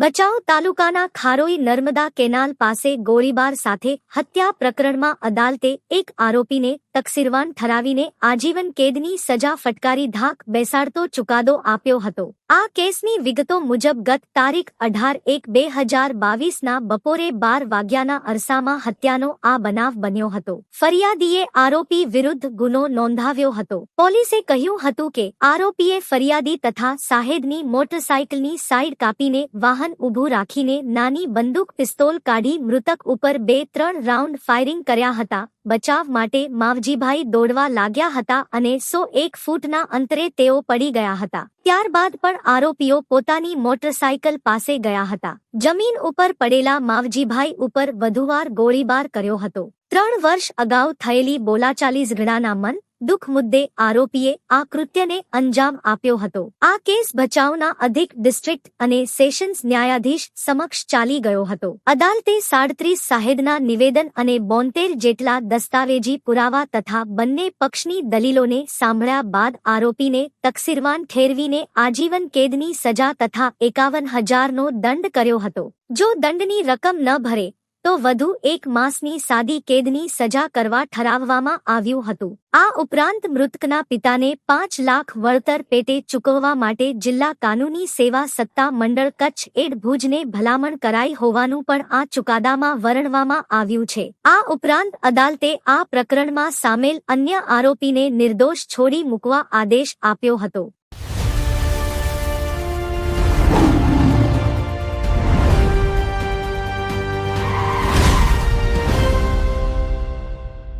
ભચાઉ તાલુકાના ખારોઈ નર્મદા કેનાલ પાસે ગોળીબાર સાથે હત્યા પ્રકરણમાં અદાલતે એક આરોપીને તકસીરવાન ઠરાવીને આજીવન કેદની સજા ફટકારી ધાક બેસાડતો ચુકાદો આપ્યો હતો। આ કેસની વિગતો મુજબ ગત તારીખ 18/1/2022ના બપોરે 12 વાગ્યાના અરસામાં હત્યાનો આ બનાવ બન્યો હતો। ફરિયાદીએ આરોપી વિરુદ્ધ ગુનો નોંધાવ્યો હતો। પોલીસે કહ્યું હતું કે આરોપીએ ફરિયાદી તથા સાહેદની મોટરસાઇકલની સાઇડ કાપીને વાહન ઊભું રાખીને નાની બંદૂક પિસ્તોલ કાઢી મૃતક ઉપર 2-3 રાઉન્ડ ફાયરિંગ કર્યા હતા। બચાવ માટે માવજીભાઈ દોડવા લાગ્યા હતા અને 101 ફૂટના અંતરે તેઓ પડી ગયા હતા। ત્યારબાદ પણ આરોપીઓ પોતાની મોટરસાઇકલ પાસે ગયા હતા। જમીન ઉપર પડેલા માવજીભાઈ ઉપર વધુવાર ગોળીબાર કર્યો હતો। 3 વર્ષ અગાઉ થયેલી બોલાચાલી ઝઘડાના મન દુઃખ મુદ્દે આરોપીએ આ કૃત્યને અંજામ આપ્યો હતો। આ કેસ ભચાઉના અધિક ડિસ્ટ્રિક્ટ અને સેશન્સ ન્યાયાધીશ સમક્ષ ચાલી ગયો હતો। અદાલતે 37 સાહેદના નિવેદન અને 72 જેટલા દસ્તાવેજી પુરાવા તથા બંને પક્ષની દલીલોને સાંભળ્યા બાદ આરોપીને તકસીરવાન ઠેરવીને આજીવન કેદની સજા તથા 51,000નો દંડ કર્યો હતો। જો દંડની રકમ ન ભરે તો વધુ 1 માસની સાદી કેદની સજા કરવા ઠરાવવામાં આવ્યું હતું। આ ઉપરાંત મૃતકના પિતાને 5 લાખ વળતર પેટે ચૂકવવા માટે જિલ્લા કાનૂની સેવા સત્તા મંડળ કચ્છ એડ ભુજને ભલામણ કરાઈ હોવાનું પણ આ ચુકાદામાં વર્ણવવામાં આવ્યું છે। આ ઉપરાંત અદાલતે આ પ્રકરણમાં સામેલ અન્ય આરોપીને નિર્દોષ છોડી મૂકવા આદેશ આપ્યો હતો।